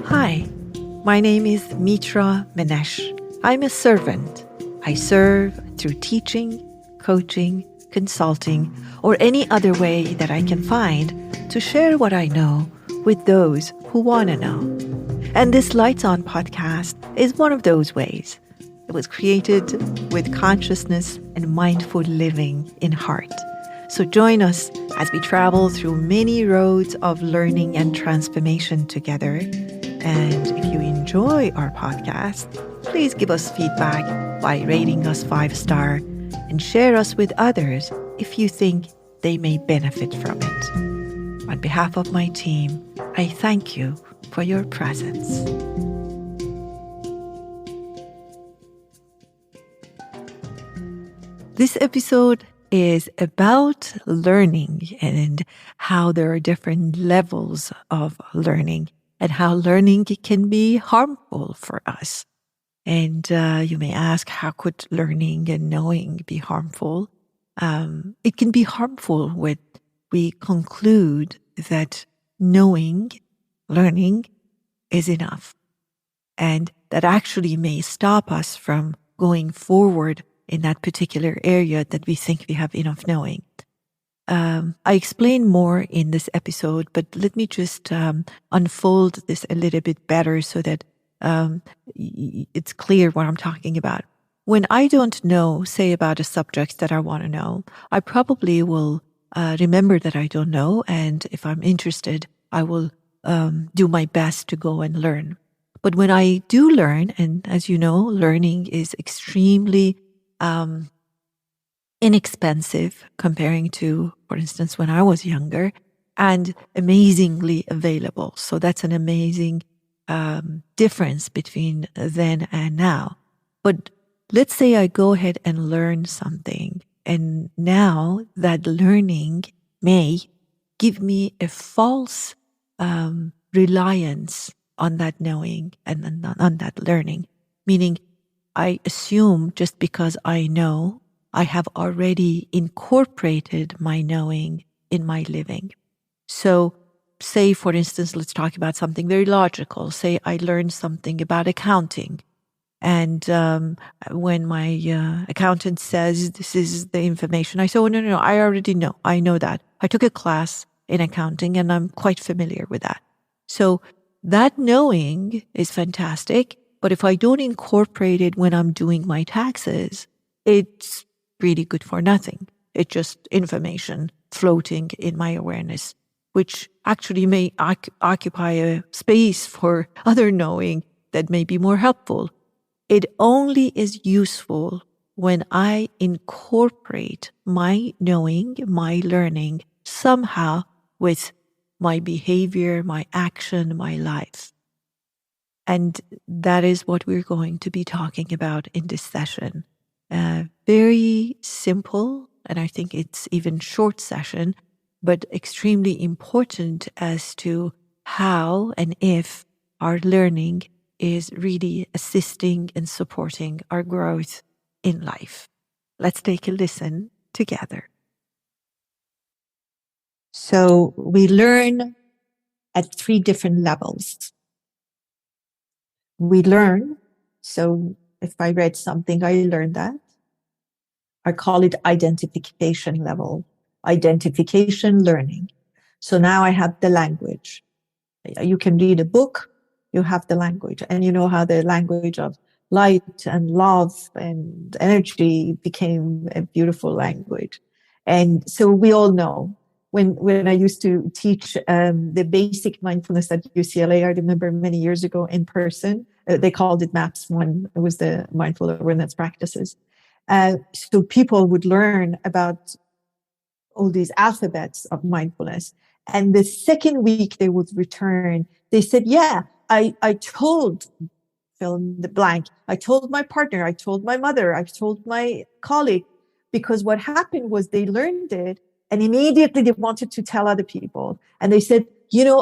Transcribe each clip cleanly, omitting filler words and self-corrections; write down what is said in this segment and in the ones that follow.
Hi, my name is Mitra Manesh. I'm a servant. I serve through teaching, coaching, consulting, or any other way that I can find to share what I know with those who want to know. And this Lights On podcast is one of those ways. It was created with consciousness and mindful living in heart. So join us as we travel through many roads of learning and transformation together. And if you enjoy our podcast, please give us feedback by rating us 5-star and share us with others if you think they may benefit from it. On behalf of my team, I thank you for your presence. This episode is about learning and how there are different levels of learning and how learning can be harmful for us. And you may ask, how could learning and knowing be harmful? It can be harmful when we conclude that knowing, learning is enough. And that actually may stop us from going forward in that particular area that we think we have enough knowing. I explain more in this episode, but let me just unfold this a little bit better so that it's clear what I'm talking about. When I don't know, say, about a subject that I want to know, I probably will remember that I don't know, and if I'm interested, I will do my best to go and learn. But when I do learn, and as you know, learning is extremely inexpensive comparing to, for instance, when I was younger, and amazingly available. So that's an amazing difference between then and now. But let's say I go ahead and learn something, and now that learning may give me a false reliance on that knowing and on that learning, meaning I assume just because I know, I have already incorporated my knowing in my living. So say, for instance, let's talk about something very logical. Say I learned something about accounting. And when my accountant says this is the information, I say, oh, no, I already know. I know that. I took a class in accounting and I'm quite familiar with that. So that knowing is fantastic. But if I don't incorporate it when I'm doing my taxes, it's really good for nothing. It's just information floating in my awareness, which actually may occupy a space for other knowing that may be more helpful. It only is useful when I incorporate my knowing, my learning somehow with my behavior, my action, my life. And that is what we're going to be talking about in this session. Very simple, and I think it's even short session, but extremely important as to how and if our learning is really assisting and supporting our growth in life. Let's take a listen together. So we learn at 3 different levels. We learn, so if I read something, I learned that. I call it identification level, identification learning. So now I have the language. You can read a book, you have the language, and you know how the language of light and love and energy became a beautiful language. And so we all know when I used to teach the basic mindfulness at UCLA, I remember many years ago in person, they called it MAPS 1. It was the mindful awareness practices. So people would learn about all these alphabets of mindfulness. And the second week they would return, they said, yeah, I told, fill in the blank, I told my partner, I told my mother, I told my colleague, because what happened was they learned it and immediately they wanted to tell other people. And they said,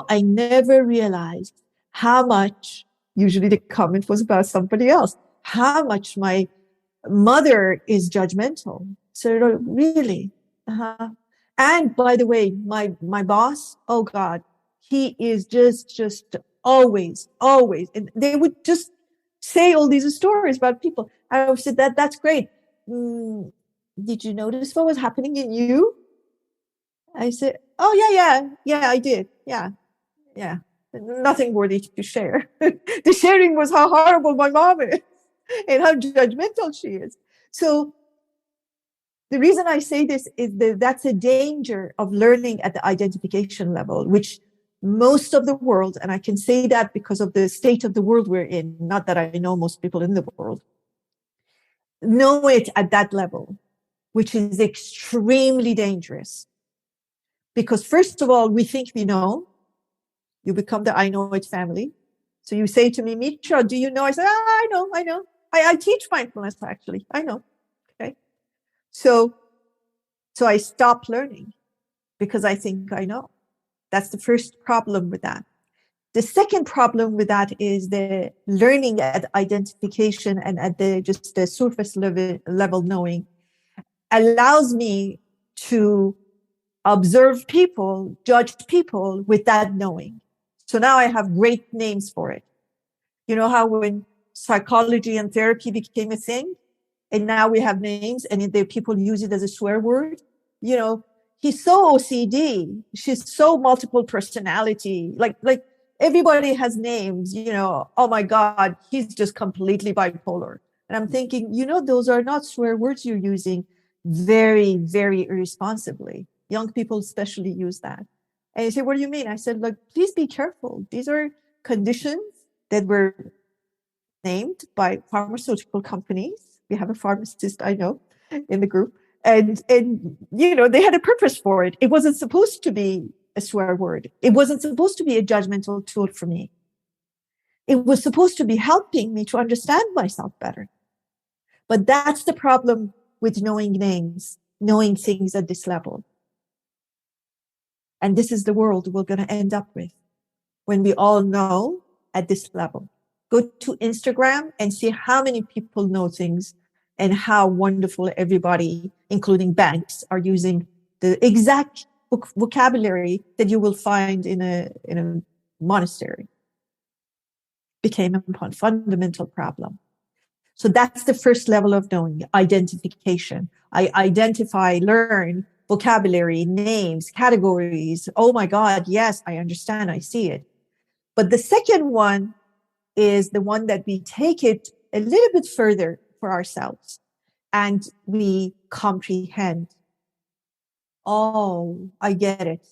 I never realized how much, usually the comment was about somebody else, how much my mother is judgmental. So really, And by the way, my boss, oh God, he is just always, always. And they would just say all these stories about people. I said, that's great. Did you notice what was happening in you? I said, oh, yeah, I did. Yeah. Nothing worthy to share. The sharing was how horrible my mom is and how judgmental she is. So the reason I say this is that that's a danger of learning at the identification level, which most of the world, and I can say that because of the state of the world we're in, not that I know most people in the world, know it at that level, which is extremely dangerous. Because first of all, we think we know. You become the I know it family. So you say to me, Mitra, do you know? I say, I know. I teach mindfulness, actually. I know. Okay. So I stop learning because I think I know. That's the first problem with that. The second problem with that is the learning at identification and at just the surface level knowing allows me to observe people, judge people with that knowing. So now I have great names for it. You know how when psychology and therapy became a thing, and now we have names, and the people use it as a swear word. You know, he's so OCD. She's so multiple personality. Like everybody has names. You know, oh my God, he's just completely bipolar. And I'm thinking, those are not swear words you're using very, very irresponsibly. Young people especially use that. And you say, what do you mean? I said, look, please be careful. These are conditions that were named by pharmaceutical companies. We have a pharmacist I know in the group. And they had a purpose for it. It wasn't supposed to be a swear word. It wasn't supposed to be a judgmental tool for me. It was supposed to be helping me to understand myself better. But that's the problem with knowing names, knowing things at this level. And this is the world we're going to end up with when we all know at this level. Go to Instagram and see how many people know things and how wonderful everybody, including banks, are using the exact vocabulary that you will find in a monastery. Became a fundamental problem. So that's the first level of knowing, identification. I identify, learn vocabulary, names, categories. Oh my God, yes, I understand, I see it. But the second one is the one that we take it a little bit further for ourselves and we comprehend. Oh, I get it.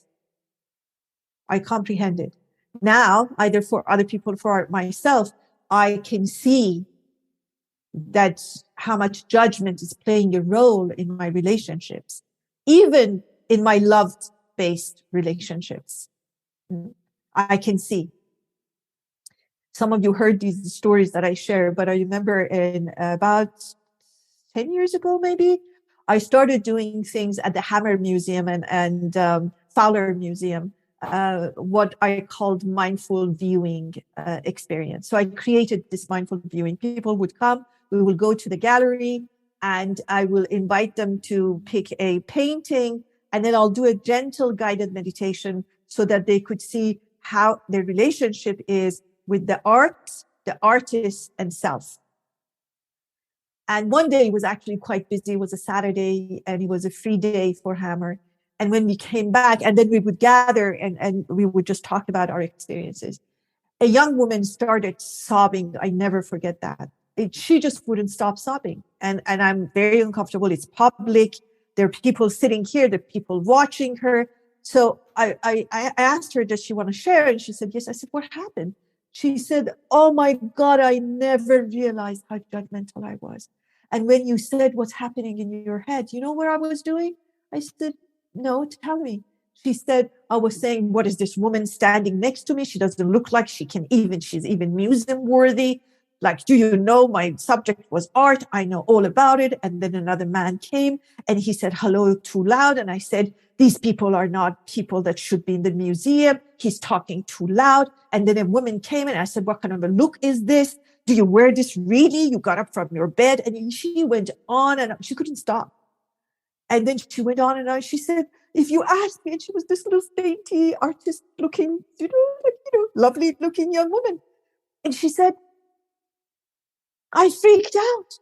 I comprehend it. Now, either for other people, for myself, I can see that how much judgment is playing a role in my relationships, even in my love-based relationships. I can see. Some of you heard these stories that I share, but I remember in about 10 years ago, maybe, I started doing things at the Hammer Museum and Fowler Museum, what I called mindful viewing experience. So I created this mindful viewing. People would come, we will go to the gallery, and I will invite them to pick a painting, and then I'll do a gentle guided meditation so that they could see how their relationship is with the art, the artist, and self. And one day was actually quite busy. It was a Saturday, and it was a free day for Hammer. And when we came back, and then we would gather and we would just talk about our experiences. A young woman started sobbing. I never forget that. She just wouldn't stop sobbing. And I'm very uncomfortable. It's public. There are people sitting here. There are people watching her. So I asked her, does she want to share? And she said, yes. I said, what happened? She said, oh my God, I never realized how judgmental I was. And when you said what's happening in your head, you know what I was doing? I said, no, tell me. She said, I was saying, what is this woman standing next to me? She doesn't look like she's even museum worthy. Like, do you know my subject was art? I know all about it. And then another man came and he said, hello, too loud. And I said, these people are not people that should be in the museum. He's talking too loud. And then a woman came and I said, what kind of a look is this? Do you wear this really? You got up from your bed. And she went on and she couldn't stop. And then she went on and on. She said, If you ask me, and she was this little dainty, artist looking, lovely looking young woman. And she said, I freaked out.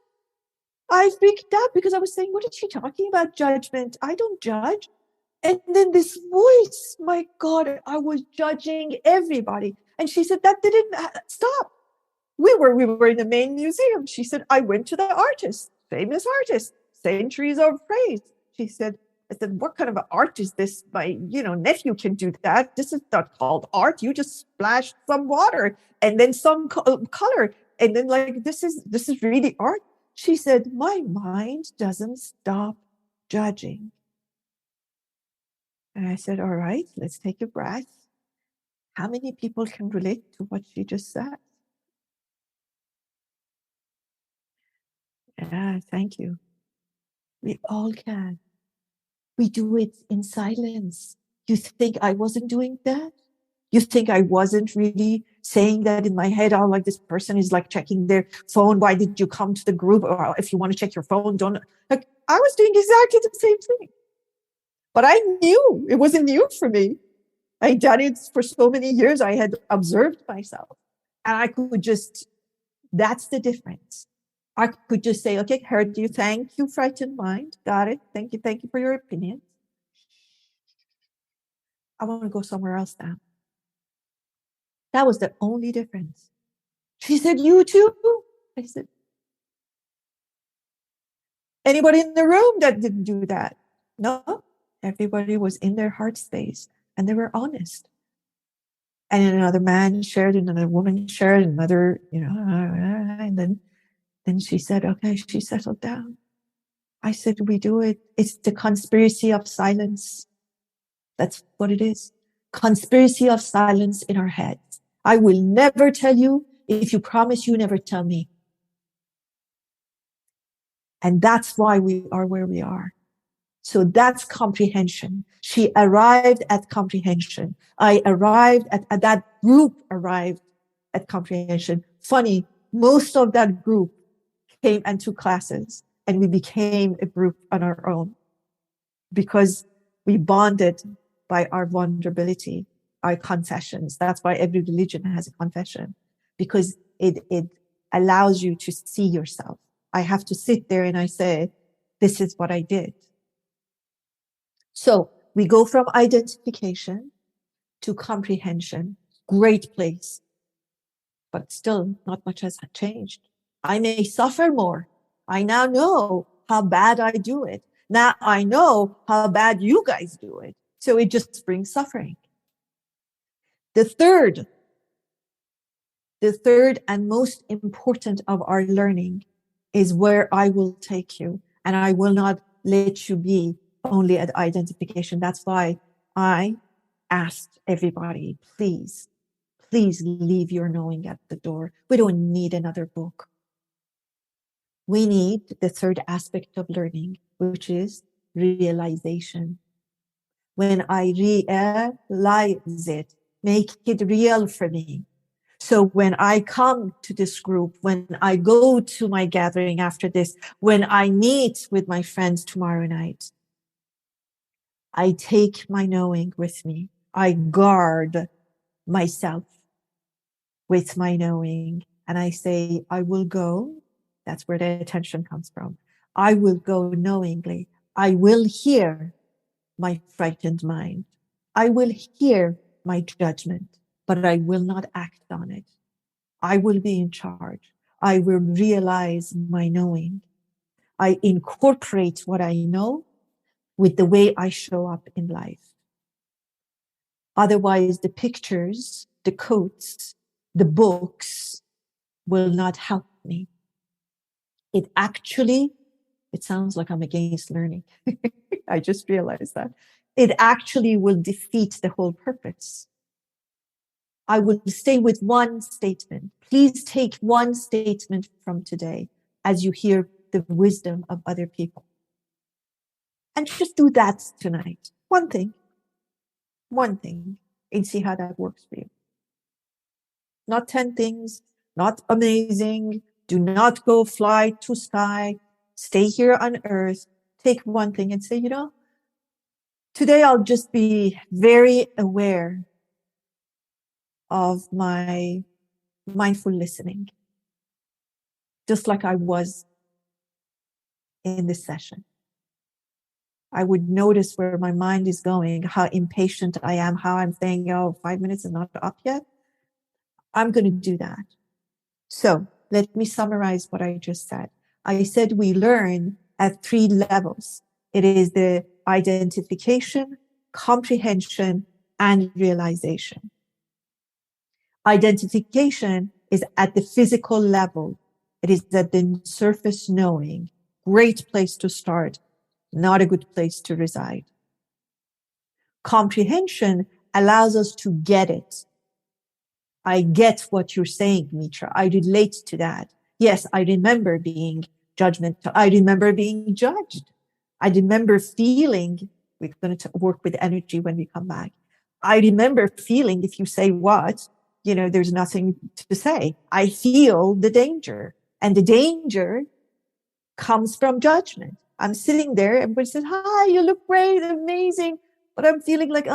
I freaked out because I was saying, what is she talking about? Judgment. I don't judge. And then this voice, my God, I was judging everybody. And she said, that didn't stop. We were in the main museum. She said, I went to the artist, famous artist, centuries of praise. She said, I said, what kind of art is this? My, nephew can do that. This is not called art. You just splashed some water and then some color. And then this is really art. She said, my mind doesn't stop judging. And I said, all right, let's take a breath. How many people can relate to what she just said? Yeah, thank you. We all can. We do it in silence. You think I wasn't doing that? You think I wasn't really saying that in my head? Oh, like this person is like checking their phone. Why did you come to the group? Or if you want to check your phone, don't. Like I was doing exactly the same thing. But I knew it wasn't new for me. I'd done it for so many years. I had observed myself. And I could just, that's the difference. I could just say, okay, heard you. Thank you, frightened mind. Got it. Thank you for your opinion. I want to go somewhere else now. That was the only difference. She said, you too? I said, anybody in the room that didn't do that? No, everybody was in their heart space and they were honest. And another man shared, another woman shared, another, and then she said, okay, she settled down. I said, we do it. It's the conspiracy of silence. That's what it is. Conspiracy of silence in our heads. I will never tell you if you promise you never tell me. And that's why we are where we are. So that's comprehension. She arrived at comprehension. I arrived at that group arrived at comprehension. Funny, most of that group came and took classes and we became a group on our own because we bonded by our vulnerability, our confessions. That's why every religion has a confession, because it allows you to see yourself. I have to sit there and I say, this is what I did. So we go from identification to comprehension. Great place. But still, not much has changed. I may suffer more. I now know how bad I do it. Now I know how bad you guys do it. So it just brings suffering. The third and most important of our learning is where I will take you, and I will not let you be only at identification. That's why I asked everybody, please leave your knowing at the door. We don't need another book. We need the third aspect of learning, which is realization. When I realize it, make it real for me. So when I come to this group, when I go to my gathering after this, when I meet with my friends tomorrow night, I take my knowing with me. I guard myself with my knowing. And I say, I will go. That's where the attention comes from. I will go knowingly. I will hear my frightened mind. I will hear my judgment, but I will not act on it. I will be in charge. I will realize my knowing. I incorporate what I know with the way I show up in life. Otherwise, the pictures, the quotes, the books will not help me. It sounds like I'm against learning. I just realized that. It actually will defeat the whole purpose. I will stay with one statement. Please take one statement from today as you hear the wisdom of other people. And just do that tonight. One thing, and see how that works for you. Not 10 things, not amazing. Do not go fly to sky. Stay here on earth. Take one thing and say, Today, I'll just be very aware of my mindful listening, just like I was in this session. I would notice where my mind is going, how impatient I am, how I'm saying, 5 minutes is not up yet. I'm going to do that. So let me summarize what I just said. I said we learn at 3 levels. It is the identification, comprehension, and realization. Identification is at the physical level. It is at the surface knowing. Great place to start, not a good place to reside. Comprehension allows us to get it. I get what you're saying, Mitra. I relate to that. Yes, I remember being judgmental. I remember being judged. I remember feeling, we're going to work with energy when we come back. I remember feeling if you say what, there's nothing to say. I feel the danger. And the danger comes from judgment. I'm sitting there, everybody says, hi, you look great, amazing. But I'm feeling like,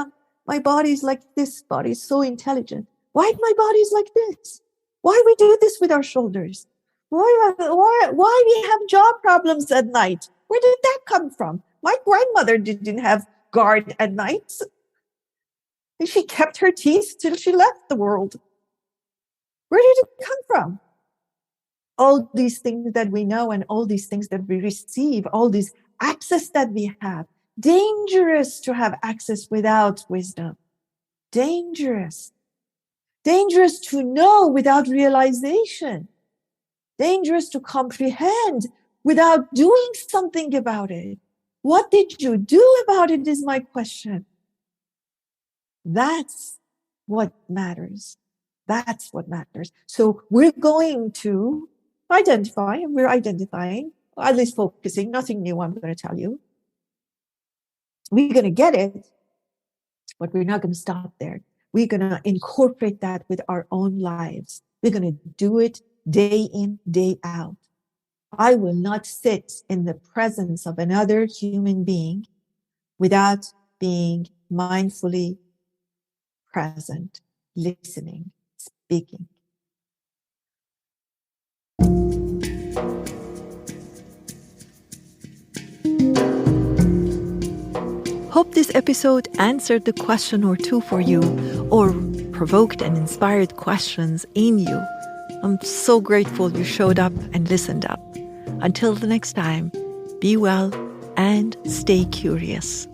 my body's like this, body's so intelligent. Why my body's like this? Why we do this with our shoulders? Why we have jaw problems at night? Where did that come from? My grandmother didn't have guard at night. She kept her teeth till she left the world. Where did it come from? All these things that we know and all these things that we receive, all this access that we have. Dangerous to have access without wisdom. Dangerous. Dangerous to know without realization. Dangerous to comprehend without doing something about it. What did you do about it is my question. That's what matters. That's what matters. So we're going to identify, and we're identifying, or at least focusing, nothing new I'm going to tell you. We're going to get it, but we're not going to stop there. We're going to incorporate that with our own lives. We're going to do it day in, day out. I will not sit in the presence of another human being without being mindfully present, listening, speaking. Hope this episode answered the question or two for you, or provoked and inspired questions in you. I'm so grateful you showed up and listened up. Until the next time, be well and stay curious.